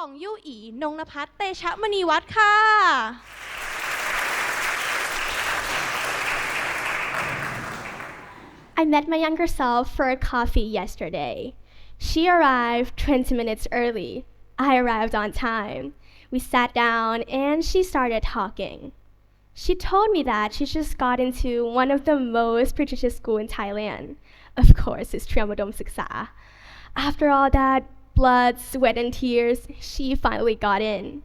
ของยู่อีนงนภัสเตชะมณีวัฒน์ค่ะ I met my younger self for a coffee yesterday. She arrived 20 minutes early. I arrived on time. We sat down and she started talking. She told me that she just got into one of the most prestigious schools in Thailand. Of course, it's Triamadom Siksa. After all that blood, sweat, and tears, she finally got in.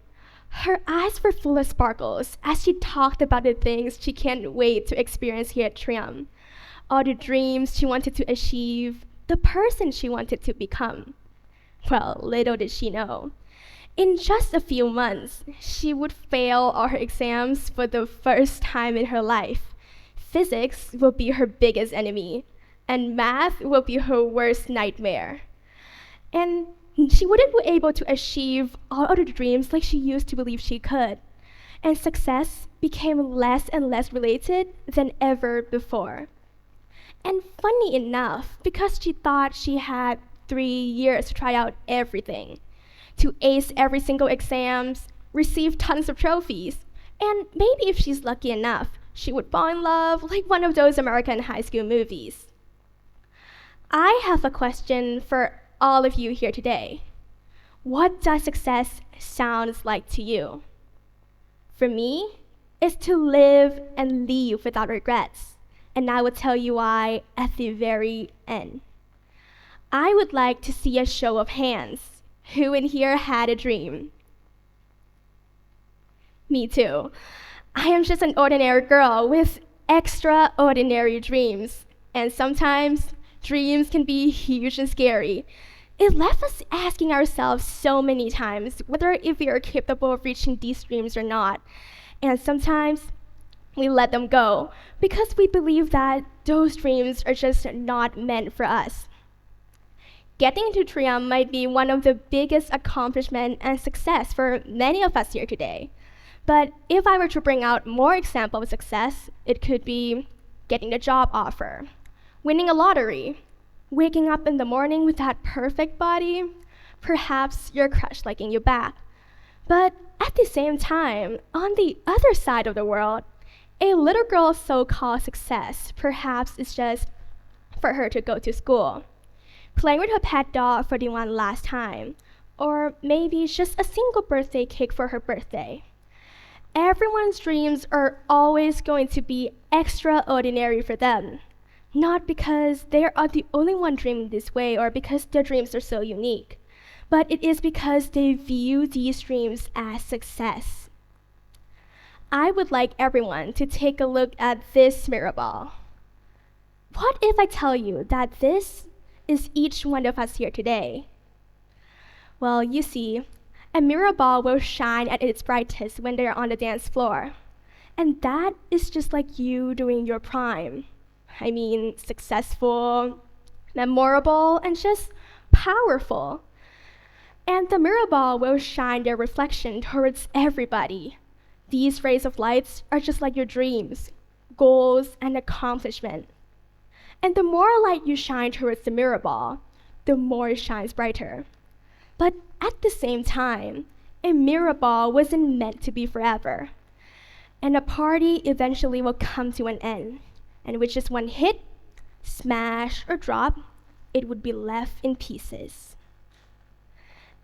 Her eyes were full of sparkles as she talked about the things she can't wait to experience here at Trium. All the dreams she wanted to achieve, the person she wanted to become. Well, little did she know. In just a few months, she would fail all her exams for the first time in her life. Physics will be her biggest enemy, and math will be her worst nightmare. And she wouldn't be able to achieve all other dreams like she used to believe she could. And success became less and less related than ever before. And funny enough, because she thought she had 3 years to try out everything, to ace every single exams, receive tons of trophies, and maybe if she's lucky enough, she would fall in love like one of those American high school movies. I have a question for all of you here today. What does success sound like to you? For me, it's to live and leave without regrets. And I will tell you why at the very end. I would like to see a show of hands. Who in here had a dream? Me too. I am just an ordinary girl with extraordinary dreams. And sometimes dreams can be huge and scary. It left us asking ourselves so many times whether if we are capable of reaching these dreams or not. And sometimes we let them go because we believe that those dreams are just not meant for us. Getting into Trium might be one of the biggest accomplishments and success for many of us here today. But if I were to bring out more examples of success, it could be getting a job offer, winning a lottery, waking up in the morning with that perfect body, perhaps your crush liking you back. But at the same time, on the other side of the world, a little girl's so-called success perhaps is just for her to go to school, playing with her pet dog for the one last time, or maybe just a single birthday cake for her birthday. Everyone's dreams are always going to be extraordinary for them, not because they are the only one dreaming this way or because their dreams are so unique, but it is because they view these dreams as success. I would like everyone to take a look at this mirror ball. What if I tell you that this is each one of us here today? Well, you see, a mirror ball will shine at its brightest when they're on the dance floor. And that is just like you during your prime. I mean, successful, memorable, and just powerful. And the mirror ball will shine their reflection towards everybody. These rays of lights are just like your dreams, goals, and accomplishment. And the more light you shine towards the mirror ball, the more it shines brighter. But at the same time, a mirror ball wasn't meant to be forever. And a party eventually will come to an end. And with just one hit, smash, or drop, it would be left in pieces.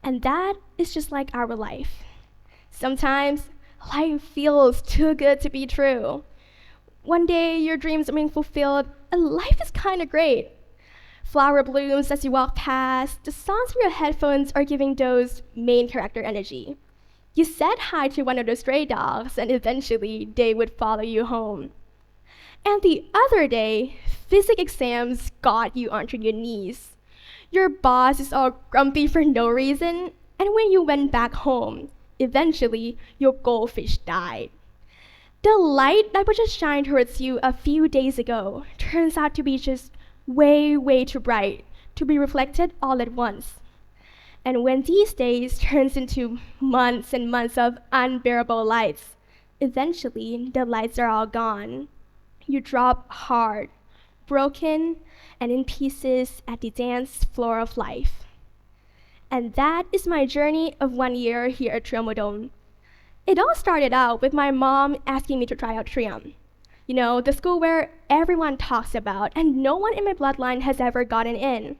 And that is just like our life. Sometimes, life feels too good to be true. One day your dreams are being fulfilled and life is kind of great. Flower blooms as you walk past, the songs from your headphones are giving those main character energy. You said hi to one of those stray dogs and eventually they would follow you home. And the other day, physics exams got you onto your knees. Your boss is all grumpy for no reason, and when you went back home, eventually, your goldfish died. The light that was just shined towards you a few days ago turns out to be just way, way too bright to be reflected all at once. And when these days turns into months and months of unbearable lights, eventually the lights are all gone. You drop hard, broken, and in pieces at the dance floor of life. And that is my journey of 1 year here at Trium Odom. It all started out with my mom asking me to try out Trium. You know, the school where everyone talks about and no one in my bloodline has ever gotten in.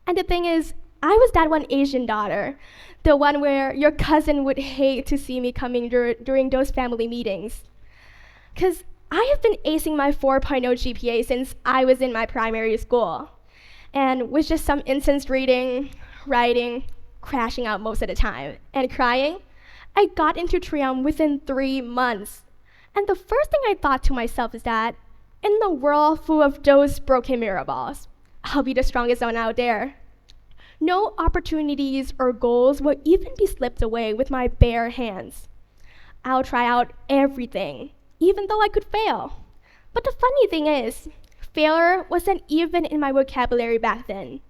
And the thing is, I was that one Asian daughter, the one where your cousin would hate to see me coming during those family meetings. Because I have been acing my 4.0 GPA since I was in my primary school. And with just some intense reading, writing, crashing out most of the time, and crying, I got into Trium within 3 months. And the first thing I thought to myself is that, in the world full of those broken mirror balls, I'll be the strongest one out there. No opportunities or goals will even be slipped away with my bare hands. I'll try out everything, even though I could fail. But the funny thing is, failure wasn't even in my vocabulary back then.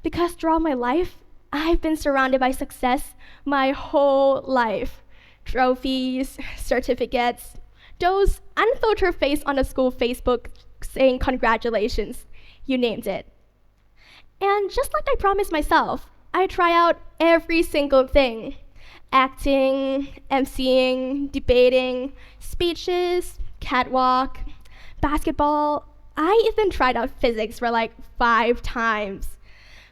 Because throughout my life, I've been surrounded by success my whole life. Trophies, certificates, those unfiltered face on the school Facebook saying congratulations, you named it. And just like I promised myself, I try out every single thing. Acting, emceeing, debating, speeches, catwalk, basketball. I even tried out physics for like 5 times.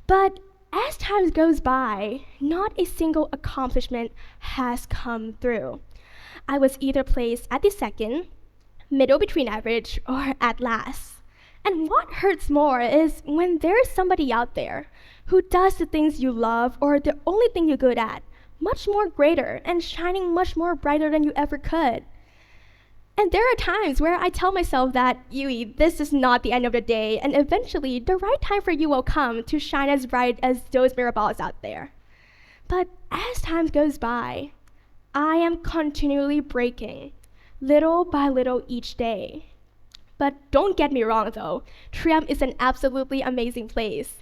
But as time goes by, not a single accomplishment has come through. I was either placed at the second, middle between average, or at last. And what hurts more is when there's somebody out there who does the things you love or the only thing you're good at, much more greater and shining much more brighter than you ever could. And there are times where I tell myself that, Yui, this is not the end of the day, and eventually the right time for you will come to shine as bright as those mirror balls out there. But as time goes by, I am continually breaking, little by little each day. But don't get me wrong though, Trium is an absolutely amazing place.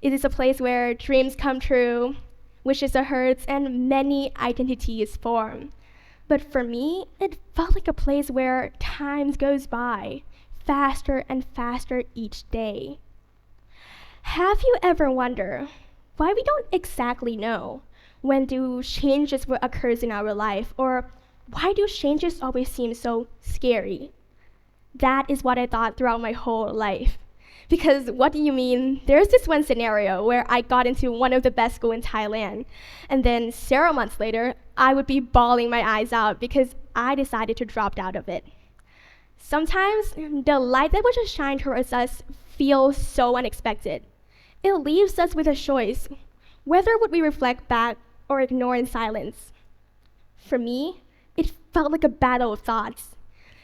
It is a place where dreams come true, wishes are heard, and many identities form. But for me, it felt like a place where time goes by, faster and faster each day. Have you ever wondered why we don't exactly know when do changes will occur in our life, or why do changes always seem so scary? That is what I thought throughout my whole life. Because what do you mean? There's this one scenario where I got into one of the best schools in Thailand, and then several months later, I would be bawling my eyes out because I decided to drop out of it. Sometimes the light that would just shine towards us feels so unexpected. It leaves us with a choice. Whether would we reflect back or ignore in silence? For me, it felt like a battle of thoughts.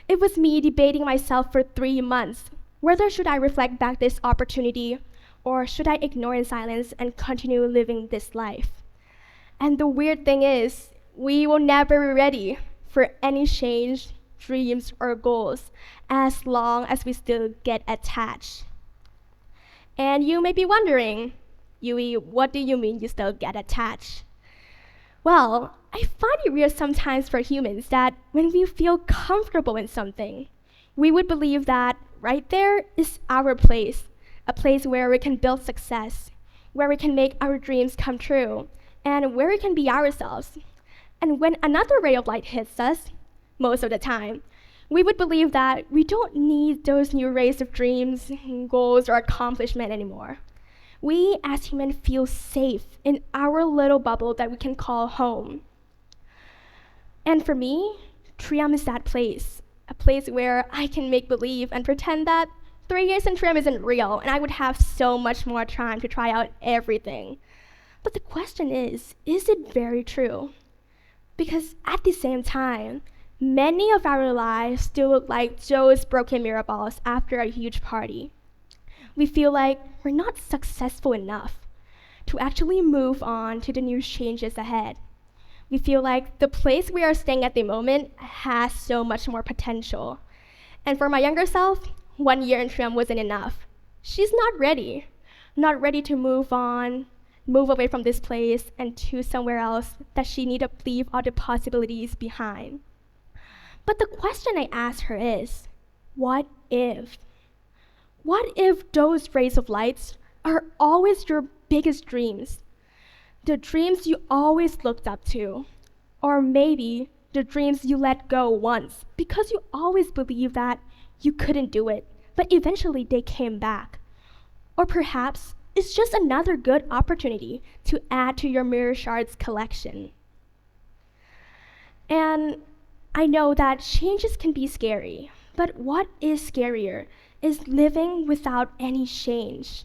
It was me debating myself for 3 months. Whether should I reflect back this opportunity, or should I ignore in silence and continue living this life? And the weird thing is, we will never be ready for any change, dreams, or goals as long as we still get attached. And you may be wondering, Yui, what do you mean you still get attached? Well, I find it weird sometimes for humans that when we feel comfortable in something, we would believe that right there is our place, a place where we can build success, where we can make our dreams come true, and where we can be ourselves. And when another ray of light hits us, most of the time, we would believe that we don't need those new rays of dreams, goals, or accomplishment anymore. We as humans feel safe in our little bubble that we can call home. And for me, Trium is that place, a place where I can make believe and pretend that 3 years in Trium isn't real, and I would have so much more time to try out everything. But the question is it very true? Because at the same time, many of our lives still look like those broken mirror balls after a huge party. We feel like we're not successful enough to actually move on to the new changes ahead. We feel like the place we are staying at the moment has so much more potential. And for my younger self, 1 year in Trium wasn't enough. She's not ready to move on, move away from this place and to somewhere else that she need to leave all the possibilities behind. But the question I asked her is, what if? What if those rays of lights are always your biggest dreams? the dreams you always looked up to, or maybe the dreams you let go once because you always believed that you couldn't do it, but eventually they came back. Or perhaps it's just another good opportunity to add to your mirror shards collection. And I know that changes can be scary, but what is scarier is living without any change.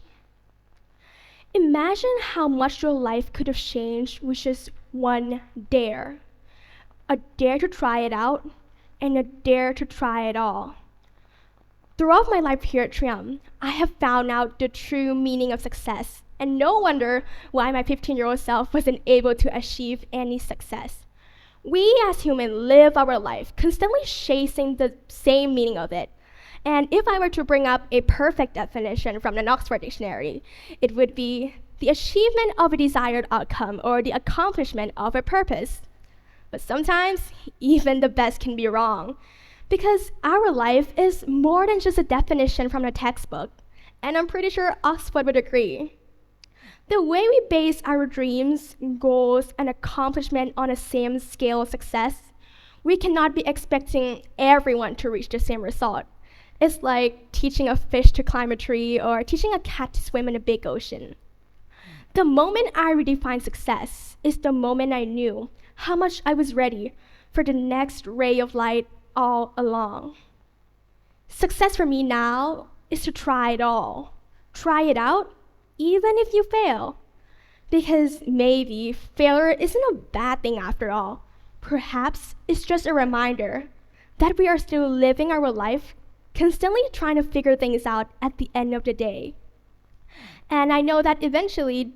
Imagine how much your life could have changed with just one dare. A dare to try it out, and a dare to try it all. Throughout my life here at Trium, I have found out the true meaning of success, and no wonder why my 15-year-old self wasn't able to achieve any success. We as humans live our life constantly chasing the same meaning of it. And if I were to bring up a perfect definition from the Oxford Dictionary, it would be the achievement of a desired outcome or the accomplishment of a purpose. But sometimes, even the best can be wrong, because our life is more than just a definition from a textbook, and I'm pretty sure Oxford would agree. The way we base our dreams, goals, and accomplishment on the same scale of success, we cannot be expecting everyone to reach the same result. It's like teaching a fish to climb a tree or teaching a cat to swim in a big ocean. The moment I redefined success is the moment I knew how much I was ready for the next ray of light all along. Success for me now is to try it all. Try it out, even if you fail. Because maybe failure isn't a bad thing after all. Perhaps it's just a reminder that we are still living our life, constantly trying to figure things out at the end of the day. And I know that eventually,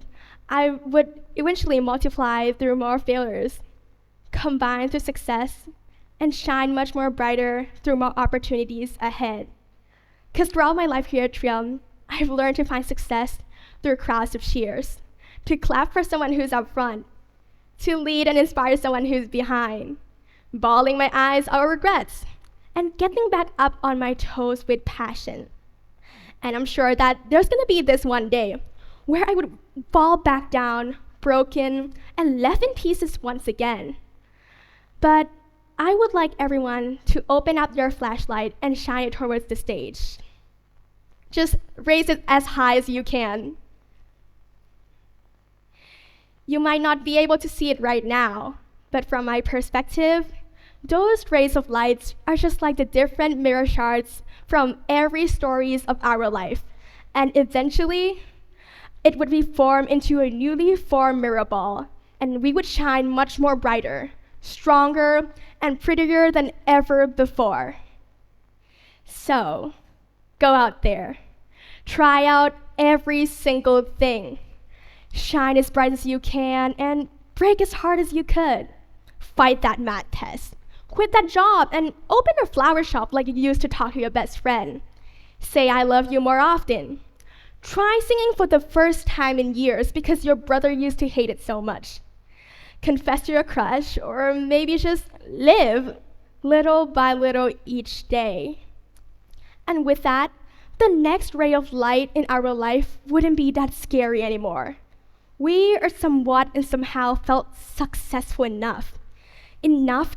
I would multiply through more failures, combine through success, and shine much more brighter through more opportunities ahead. Because throughout my life here at Trium, I've learned to find success through crowds of cheers, to clap for someone who's up front, to lead and inspire someone who's behind, bawling my eyes out regrets, and getting back up on my toes with passion. And I'm sure that there's gonna be this one day where I would fall back down, broken, and left in pieces once again. But I would like everyone to open up their flashlight and shine it towards the stage. Just raise it as high as you can. You might not be able to see it right now, but from my perspective, those rays of light are just like the different mirror shards from every stories of our life. And eventually, it would be formed into a newly formed mirror ball, and we would shine much more brighter, stronger, and prettier than ever before. So, go out there. Try out every single thing. Shine as bright as you can and break as hard as you could. Fight that math test. Quit that job and open a flower shop like you used to talk to your best friend. Say I love you more often. Try singing for the first time in years because your brother used to hate it so much. Confess to your crush, or maybe just live little by little each day. And with that, the next ray of light in our life wouldn't be that scary anymore. We are somewhat and somehow felt successful enough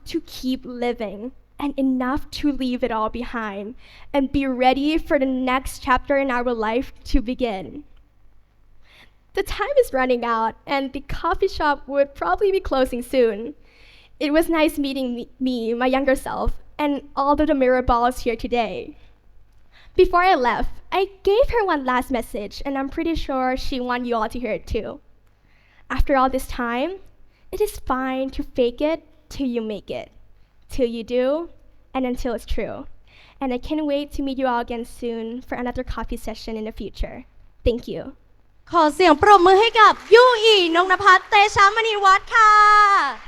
to keep living, and enough to leave it all behind and be ready for the next chapter in our life to begin. The time is running out, and the coffee shop would probably be closing soon. It was nice meeting me, my younger self, and all of the mirror balls here today. Before I left, I gave her one last message, and I'm pretty sure she wanted you all to hear it too. After all this time, it is fine to fake it till you make it. Till you do, and until it's true. And I can't wait to meet you all again soon for another coffee session in the future. Thank you. ขอเสียงปรบมือให้กับยูอีนงนภัสเตชะมณีวัฒน์ค่ะ